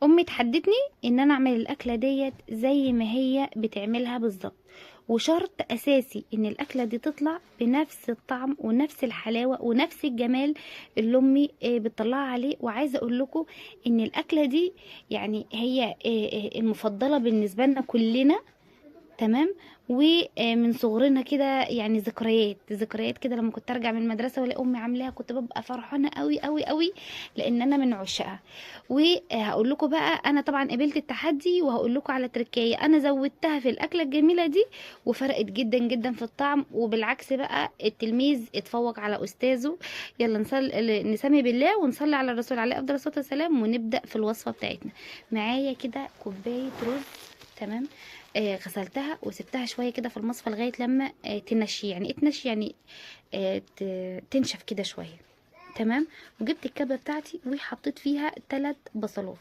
امي تحدتني ان انا اعمل الاكله ديت زي ما هي بتعملها بالظبط، وشرط اساسي ان الاكله دي تطلع بنفس الطعم ونفس الحلاوه ونفس الجمال اللي امي بتطلعها عليه. وعايزه اقول لكم ان الاكله دي يعني هي المفضله بالنسبه لنا كلنا، تمام. ومن صغرنا كده يعني ذكريات كده، لما كنت ارجع من المدرسه والاقي امي عاملاها كنت ببقى فرحانه قوي قوي قوي، لان انا من عشاقها. وهقول لكم بقى، انا طبعا قبلت التحدي وهقول لكم على تركية انا زودتها في الاكله الجميله دي، وفرقت جدا جدا في الطعم. وبالعكس بقى التلميذ اتفوق على استاذه. يلا نسمي بالله ونصلي على الرسول عليه افضل الصلاه والسلام، ونبدا في الوصفه بتاعتنا. معايا كده كوبايه رز، تمام. غسلتها وسبتها شويه كده في المصفى لغايه لما تنشي. يعني ايه تنشي؟ يعني تنشف كده شويه، تمام. وجبت الكبه بتاعتي وحطيت فيها 3 بصلات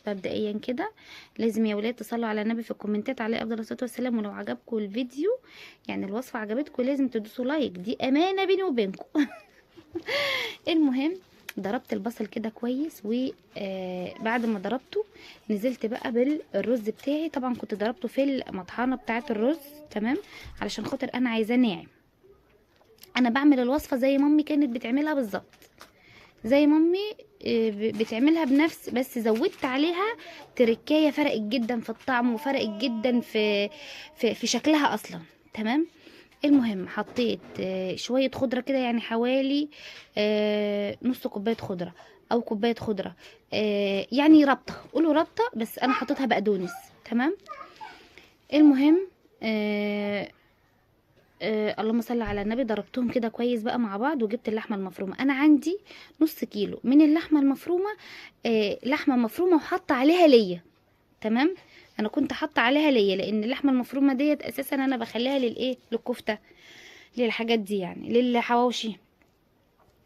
مبدئيا كده. لازم يا ولاد تصلوا على النبي في الكومنتات عليه افضل الصلاه والسلام. ولو عجبكم الفيديو يعني الوصفه عجبتكم لازم تدوسوا لايك، دي امانه بيني وبينكم. المهم ضربت البصل كده كويس، وبعد ما ضربته نزلت بقى بالرز بتاعي. طبعا كنت ضربته في المطحنه بتاعه الرز، تمام، علشان خاطر انا عايزاه ناعم. انا بعمل الوصفه زي مامي كانت بتعملها بالظبط، زي مامي بتعملها بنفس، بس زودت عليها تركايه فرقت جدا في الطعم وفرقت جدا في شكلها اصلا، تمام. المهم حطيت شويه خضره كده، يعني حوالي نص كوبايه خضره او كوبايه خضره، يعني ربطه، قولوا ربطه، بس انا حطيتها بقدونس، تمام. المهم اللهم صل على النبي، ضربتهم كده كويس بقى مع بعض. وجبت اللحمه المفرومه، انا عندي نص كيلو من اللحمه المفرومه، لحمه مفرومه وحط عليها ليا، تمام. انا كنت حاطه عليها ليا لان اللحمه المفرومه ديت اساسا انا بخليها للايه، للكفته، للحاجات دي يعني للحواوشي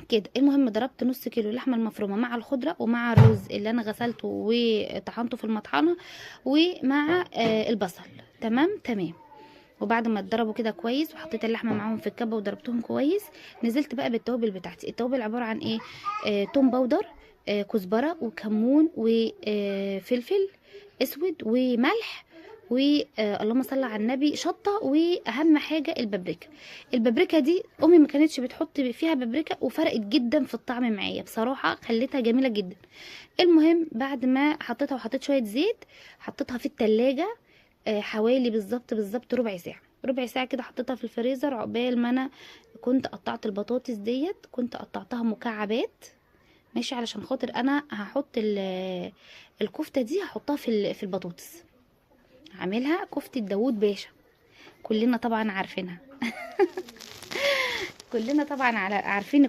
كده. المهم ضربت نص كيلو اللحمه المفرومه مع الخضره ومع الرز اللي انا غسلته وطحنته في المطحنه ومع البصل، تمام تمام. وبعد ما اتضربوا كده كويس وحطيت اللحمه معاهم في الكبه وضربتهم كويس، نزلت بقى بالتوابل بتاعتي. التوابل عباره عن ايه؟ توم باودر، كزبره وكمون وفلفل اسود وملح، اللهم صل على النبي، شطه. واهم حاجه البابريكا. البابريكا دي امي ما كانتش بتحط فيها بابريكا، وفرقت جدا في الطعم معايا بصراحه، خليتها جميله جدا. المهم بعد ما حطيتها وحطيت شويه زيت، حطيتها في التلاجة حوالي بالظبط ربع ساعة. ربع ساعة كده حطيتها في الفريزر، عقبال ما انا كنت قطعت البطاطس ديت، كنت قطعتها مكعبات، ماشي، علشان خاطر انا هحط الكفتة دي هحطها في البطاطس، هعملها كفتة داوود باشا، كلنا طبعا عارفينها. كلنا طبعا عارفين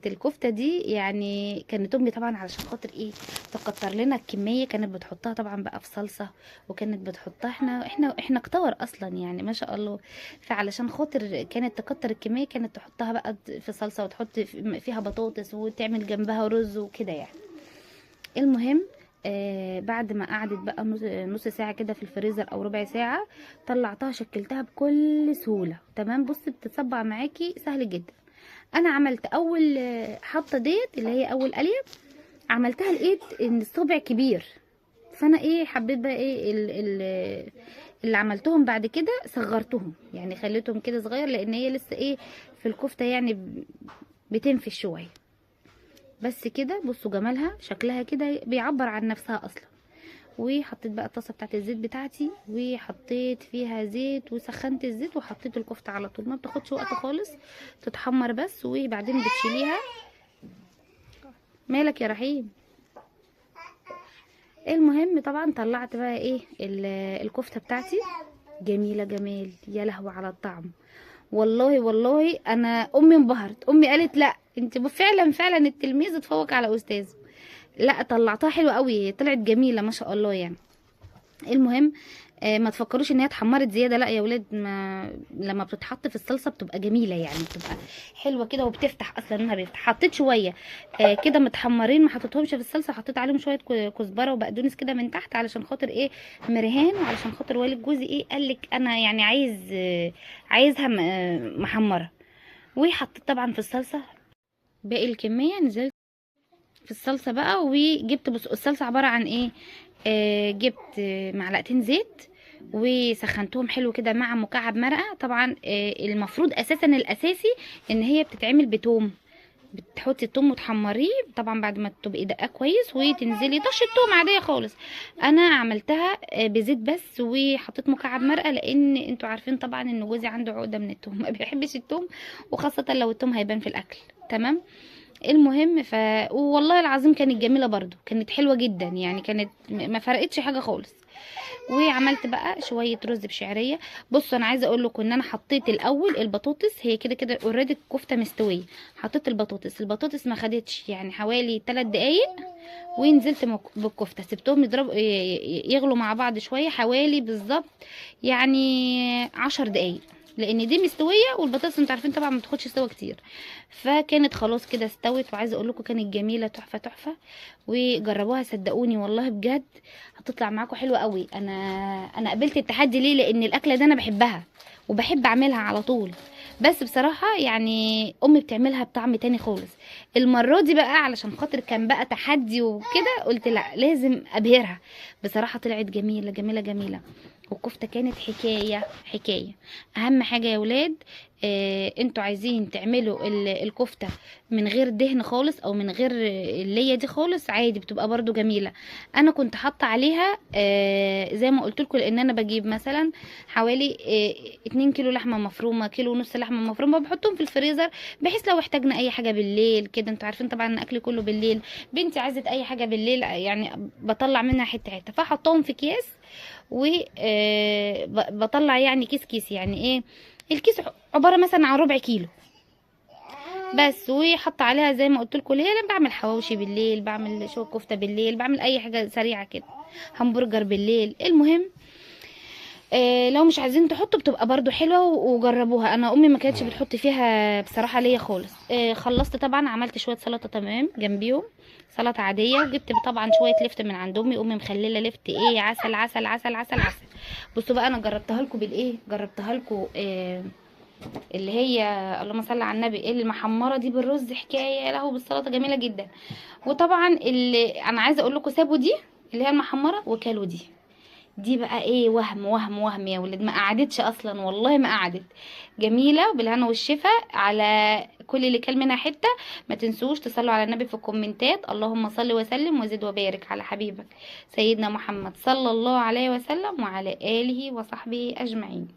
الكفته دي يعني كانت امي طبعا علشان خاطر ايه تكتر لنا الكميه، كانت بتحطها طبعا بقى في صلصه، وكانت بتحطها، احنا كتار اصلا يعني ما شاء الله. فعلشان خاطر كانت تكتر الكميه كانت تحطها بقى في صلصه، وتحط فيها بطاطس وتعمل جنبها رز وكده يعني. المهم بعد ما قعدت بقى نص ساعة كده في الفريزر او ربع ساعة، طلعتها شكلتها بكل سهولة، تمام. بصي بتتصبع معاكي سهل جدا. انا عملت اول حطة ديت اللي هي اول قلية، عملتها لقيت ان الصبع كبير، فانا ايه حبيت بقى ايه اللي عملتهم بعد كده صغرتهم، يعني خليتهم كده صغير، لان هي لسه ايه في الكفتة يعني بتنفش شوية. بس كده بصوا جمالها، شكلها كده بيعبر عن نفسها اصلا. وحطيت بقى الطاسه بتاعت الزيت بتاعتي، وحطيت فيها زيت وسخنت الزيت، وحطيت الكفته على طول، ما بتاخدش وقت خالص، تتحمر بس وبعدين بتشيليها. مالك يا رحيم؟ المهم طبعا طلعت بقى ايه الكفته بتاعتي، جميله جمال، يا لهوي على الطعم. والله والله انا امي انبهرت، امي قالت لا انت فعلا التلميذ اتفوق على استاذه. لا طلعتها حلوه قوي، طلعت جميله ما شاء الله يعني. المهم ما تفكروش ان هي اتحمرت زياده، لا يا ولاد، ما لما بتتحط في الصلصه بتبقى جميله يعني، بتبقى حلوه كده وبتفتح اصلا انها بيفتح. حطيت شويه كده متحمرين، ما حطيتهمش في الصلصه، حطيت عليهم شويه كزبره وبقدونس كده من تحت، علشان خاطر ايه مرهان، وعلشان خاطر والد جوزي ايه قالك انا يعني عايزها محمره. وحطيت طبعا في الصلصه باقي الكميه، نزلت في الصلصه بقى، وجبت الصلصه عباره عن ايه، جبت معلقتين زيت وسخنتهم حلو كده مع مكعب مرقه. طبعا المفروض اساسا الاساسي ان هي بتتعمل بتوم، بتحطي التوم وتحمريه طبعا بعد ما تبقي دقاه كويس، وتنزلي طشه توم عاديه خالص. انا عملتها بزيت بس، وحطيت مكعب مرقه، لان انتوا عارفين طبعا ان جوزي عنده عقده من التوم ما بيحبش التوم، وخاصه لو التوم هيبان في الاكل. تمام. المهم والله العظيم كانت جميله برضو، كانت حلوه جدا يعني، كانت ما فرقتش حاجه خالص. وعملت بقى شويه رز بشعريه. بصوا انا عايزه اقول لكم ان انا حطيت الاول البطاطس، هي كده كده اوريدي الكفته مستويه. حطيت البطاطس ما خدتش يعني حوالي 3 دقايق، ونزلت بالكفته، سبتهم يضربوا يغلوا مع بعض شويه حوالي بالظبط يعني 10 دقايق، لان دي مستويه والبطاطس انتوا عارفين طبعا ما بتاخدش سوا كتير. فكانت خلاص كده استوت، وعايزه اقول لكم كانت جميله تحفه تحفه. وجربوها صدقوني والله بجد هتطلع معاكم حلوه قوي. انا قبلت التحدي ليه؟ لان الاكله دي انا بحبها وبحب اعملها على طول، بس بصراحه يعني امي بتعملها بطعم تاني خالص. المره دي بقى علشان خاطر كان بقى تحدي وكده، قلت لا لازم ابهرها. بصراحه طلعت جميله جميله جميله، والكفته كانت حكايه حكايه. اهم حاجه يا ولاد، انتوا عايزين تعملوا الكفته من غير دهن خالص او من غير الليه دي خالص عادي، بتبقى برضو جميله. انا كنت حاطه عليها زي ما قلت لكم، لان انا بجيب مثلا حوالي 2 كيلو لحمه مفرومه، كيلو ونص لحمه مفرومه، بحطهم في الفريزر بحيث لو احتاجنا اي حاجه بالليل كده. انتوا عارفين طبعا ان اكلي كله بالليل، بنتي عايزه اي حاجه بالليل يعني بطلع منها حته حته، فاحطهم في اكياس وبطلع يعني كيس كيس. يعني ايه الكيس؟ عباره مثلا عن ربع كيلو بس. وحط عليها زي ما قلت لكم، ليه انا بعمل حواوشي بالليل، بعمل شو كفته بالليل، بعمل اي حاجه سريعه كده، همبرجر بالليل. المهم لو مش عايزين تحطوا بتبقى برضو حلوه، وجربوها. انا امي ما كانتش بتحط فيها بصراحه ليا خالص. خلصت طبعا، عملت شويه سلطه تمام جنبيهم، سلطه عاديه. وجبت طبعا شويه لفت من عند امي مخلله لفت ايه، عسل عسل عسل عسل عسل. بصوا بقى انا جربتها لكم بالايه، جربتها لكم اللي هي اللهم صل على النبي، اللي المحمره دي بالرز حكايه، يا لهوي بالسلطه جميله جدا. وطبعا اللي انا عايزه اقول لكم سابوا دي اللي هي المحمره وكلوا دي بقى ايه، وهم يا ولاد، ما قعدتش اصلا والله، ما قعدت. جميله وبالهنا والشفا على كل اللي كل منها حته. ما تنسوش تصلوا على النبي في الكومنتات، اللهم صل وسلم وزد وبارك على حبيبك سيدنا محمد صلى الله عليه وسلم وعلى اله وصحبه اجمعين.